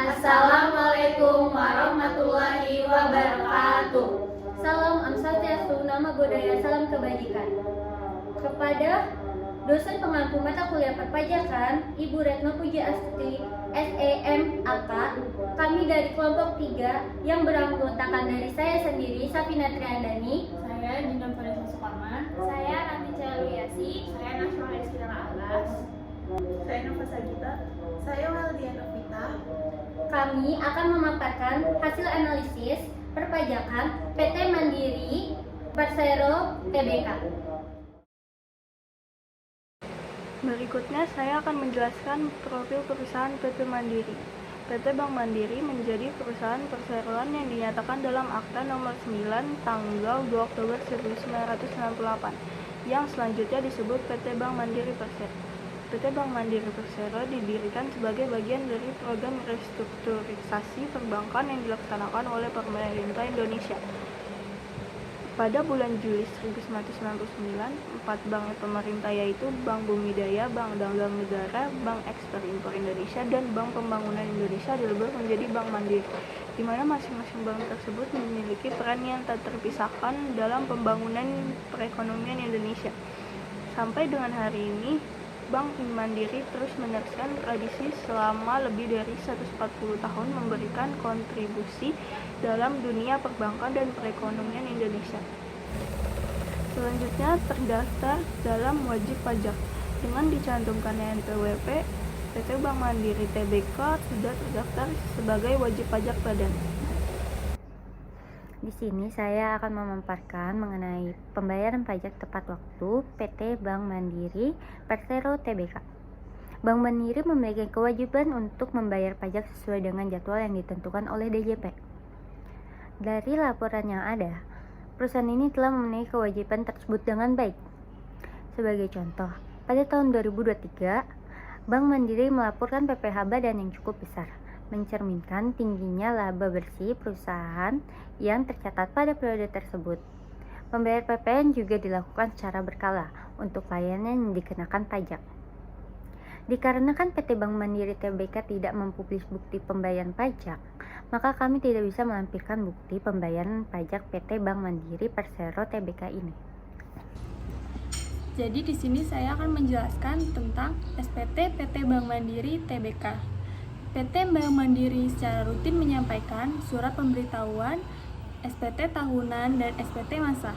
Assalamualaikum warahmatullahi wabarakatuh. Salam Om Swastiastu, Namo Buddhaya, salam kebajikan. Kepada dosen pengampu mata kuliah perpajakan, Ibu Retno Puji Astuti, SEM AK, kami dari kelompok 3 yang beranggotakan dari saya sendiri, Safina Triandani, Saya Dinda Farisa Suparman. Saya Ranti Celuyasi. Saya Naswa Rizkina Alas. Saya Nova Sagita. Saya Waldia Novita. kami akan memaparkan hasil analisis perpajakan PT Mandiri Persero Tbk. Berikutnya saya akan menjelaskan profil perusahaan PT Mandiri. PT Bank Mandiri menjadi perusahaan perseroan yang dinyatakan dalam Akta Nomor 9 tanggal 2 Oktober 1998 yang selanjutnya disebut PT Bank Mandiri Persero. PT Bank Mandiri Persero didirikan sebagai bagian dari program restrukturisasi perbankan yang dilaksanakan oleh pemerintah Indonesia. Pada bulan Juli 1999, 4 bank pemerintah yaitu Bank Bumi Daya, Bank Dagang Negara, Bank Ekspor Impor Indonesia, dan Bank Pembangunan Indonesia dilebur menjadi Bank Mandiri, di mana masing-masing bank tersebut memiliki peran yang tak terpisahkan dalam pembangunan perekonomian Indonesia. Sampai dengan hari ini, Bank Mandiri terus meneruskan tradisi selama lebih dari 140 tahun memberikan kontribusi dalam dunia perbankan dan perekonomian Indonesia. Selanjutnya terdaftar dalam wajib pajak. Dengan dicantumkannya NPWP, PT Bank Mandiri Tbk sudah terdaftar sebagai wajib pajak badan. Di sini saya akan memaparkan mengenai pembayaran pajak tepat waktu PT Bank Mandiri Persero Tbk. Bank Mandiri memiliki kewajiban untuk membayar pajak sesuai dengan jadwal yang ditentukan oleh DJP. Dari laporan yang ada, perusahaan ini telah memenuhi kewajiban tersebut dengan baik. Sebagai contoh, pada tahun 2023, Bank Mandiri melaporkan PPh badan yang cukup besar, mencerminkan tingginya laba bersih perusahaan yang tercatat pada periode tersebut. Pembayaran PPN juga dilakukan secara berkala untuk layanan yang dikenakan pajak. Dikarenakan PT Bank Mandiri Tbk tidak mempublish bukti pembayaran pajak, maka kami tidak bisa melampirkan bukti pembayaran pajak PT Bank Mandiri Persero Tbk ini. Jadi di sini saya akan menjelaskan tentang SPT PT Bank Mandiri Tbk. PT Bank Mandiri secara rutin menyampaikan surat pemberitahuan SPT tahunan dan SPT masa.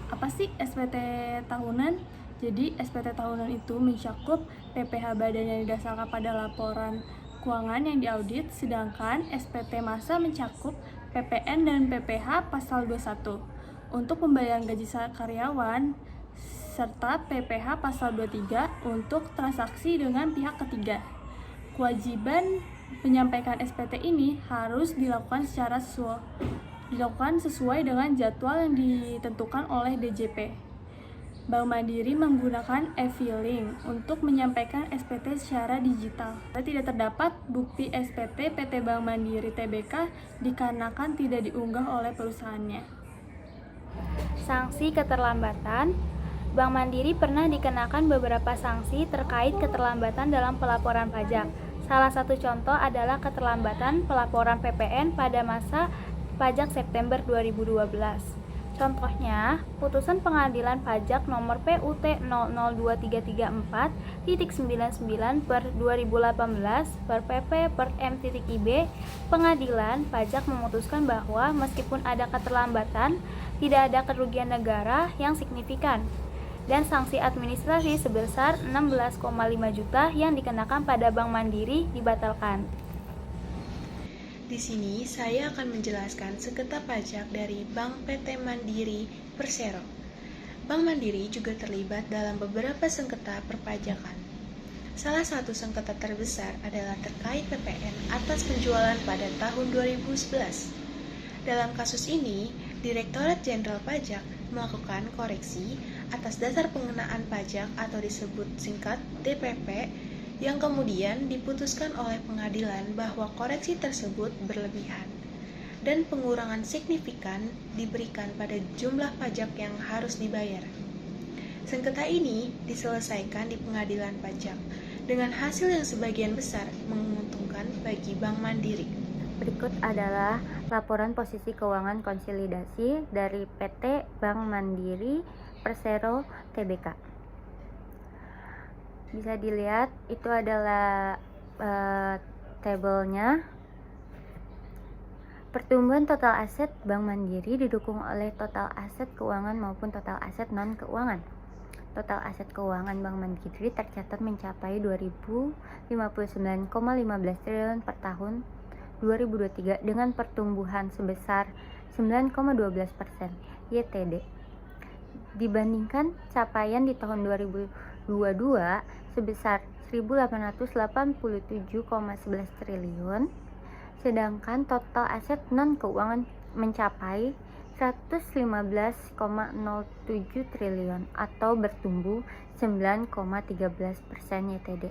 Apa sih SPT tahunan? Jadi SPT tahunan itu mencakup PPh badan yang didasarkan pada laporan keuangan yang diaudit, sedangkan SPT masa mencakup PPN dan PPh pasal 21 untuk pembayaran gaji karyawan serta PPh pasal 23 untuk transaksi dengan pihak ketiga. Kewajiban menyampaikan SPT ini harus dilakukan sesuai dengan jadwal yang ditentukan oleh DJP. Bank Mandiri menggunakan e-filing untuk menyampaikan SPT secara digital. Tidak terdapat bukti SPT PT Bank Mandiri Tbk dikarenakan tidak diunggah oleh perusahaannya. Sanksi keterlambatan. Bank Mandiri pernah dikenakan beberapa sanksi terkait keterlambatan dalam pelaporan pajak. Salah satu contoh adalah keterlambatan pelaporan PPN pada masa pajak September 2012. Contohnya, putusan Pengadilan Pajak nomor PUT 002334.99 per 2018 per PP per M.IB, Pengadilan Pajak memutuskan bahwa meskipun ada keterlambatan, tidak ada kerugian negara yang signifikan, dan sanksi administrasi sebesar 16,5 juta yang dikenakan pada Bank Mandiri dibatalkan. Di sini saya akan menjelaskan sengketa pajak dari Bank PT Mandiri Persero. Bank Mandiri juga terlibat dalam beberapa sengketa perpajakan. Salah satu sengketa terbesar adalah terkait PPN atas penjualan pada tahun 2011. Dalam kasus ini, Direktorat Jenderal Pajak melakukan koreksi atas dasar pengenaan pajak atau disebut singkat DPP yang kemudian diputuskan oleh pengadilan bahwa koreksi tersebut berlebihan dan pengurangan signifikan diberikan pada jumlah pajak yang harus dibayar. Sengketa ini diselesaikan di pengadilan pajak dengan hasil yang sebagian besar menguntungkan bagi Bank Mandiri. Berikut adalah laporan posisi keuangan konsolidasi dari PT Bank Mandiri Persero Tbk. Bisa dilihat itu adalah tabelnya. Pertumbuhan total aset Bank Mandiri didukung oleh total aset keuangan maupun total aset non-keuangan. Total aset keuangan Bank Mandiri tercatat mencapai 2.059,15 triliun per tahun 2023 dengan pertumbuhan sebesar 9,12% YTD. Dibandingkan capaian di tahun 2022 sebesar 1.887,11 triliun, sedangkan total aset non-keuangan mencapai 115,07 triliun atau bertumbuh 9,13% YTD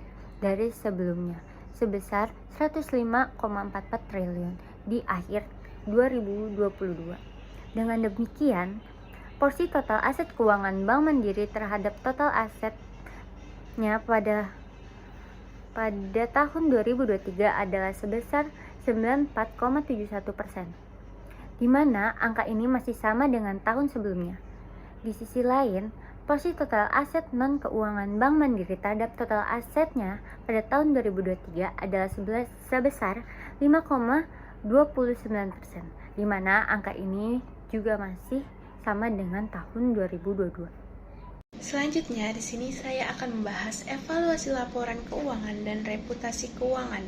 dari sebelumnya sebesar 105,44 triliun di akhir 2022. Dengan demikian, porsi total aset keuangan Bank Mandiri terhadap total asetnya pada tahun 2023 adalah sebesar 94,71%, di mana angka ini masih sama dengan tahun sebelumnya. Di sisi lain, porsi total aset non-keuangan Bank Mandiri terhadap total asetnya pada tahun 2023 adalah sebesar 5,29%, di mana angka ini juga masih sama dengan tahun 2022. Selanjutnya, di sini saya akan membahas evaluasi laporan keuangan dan reputasi keuangan.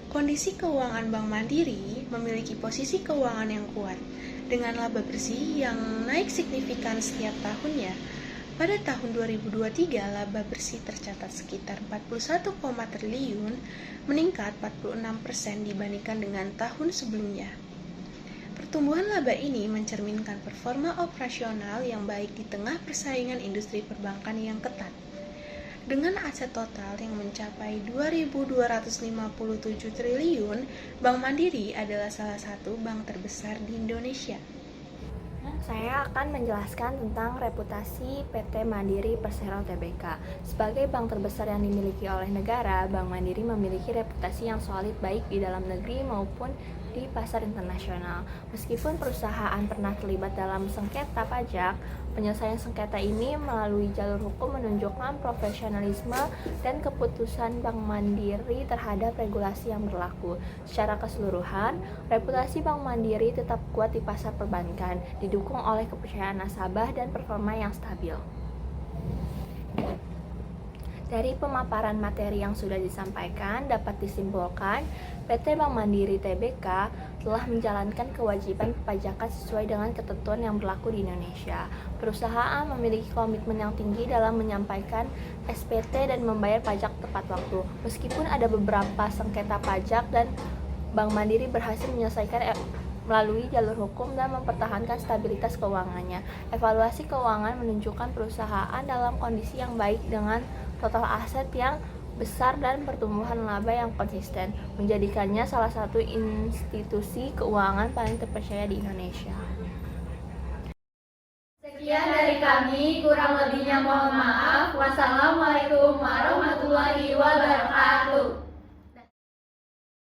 Kondisi keuangan Bank Mandiri memiliki posisi keuangan yang kuat, dengan laba bersih yang naik signifikan setiap tahunnya. Pada tahun 2023, laba bersih tercatat sekitar 41, triliun, meningkat 46% dibandingkan dengan tahun sebelumnya. Pertumbuhan laba ini mencerminkan performa operasional yang baik di tengah persaingan industri perbankan yang ketat. Dengan aset total yang mencapai 2.257 triliun, Bank Mandiri adalah salah satu bank terbesar di Indonesia. Saya akan menjelaskan tentang reputasi PT Mandiri Persero Tbk. Sebagai bank terbesar yang dimiliki oleh negara, Bank Mandiri memiliki reputasi yang solid baik di dalam negeri maupun di pasar internasional. Meskipun perusahaan pernah terlibat dalam sengketa pajak, penyelesaian sengketa ini melalui jalur hukum menunjukkan profesionalisme dan keputusan Bank Mandiri terhadap regulasi yang berlaku. Secara keseluruhan, reputasi Bank Mandiri tetap kuat di pasar perbankan, didukung oleh kepercayaan nasabah dan performa yang stabil. Dari pemaparan materi yang sudah disampaikan, dapat disimpulkan PT Bank Mandiri Tbk telah menjalankan kewajiban perpajakan sesuai dengan ketentuan yang berlaku di Indonesia. Perusahaan memiliki komitmen yang tinggi dalam menyampaikan SPT dan membayar pajak tepat waktu. Meskipun ada beberapa sengketa pajak dan Bank Mandiri berhasil menyelesaikan melalui jalur hukum dan mempertahankan stabilitas keuangannya. Evaluasi keuangan menunjukkan perusahaan dalam kondisi yang baik dengan total aset yang besar dan pertumbuhan laba yang konsisten, menjadikannya salah satu institusi keuangan paling terpercaya di Indonesia. Sekian dari kami, kurang lebihnya mohon maaf. Wassalamualaikum warahmatullahi wabarakatuh.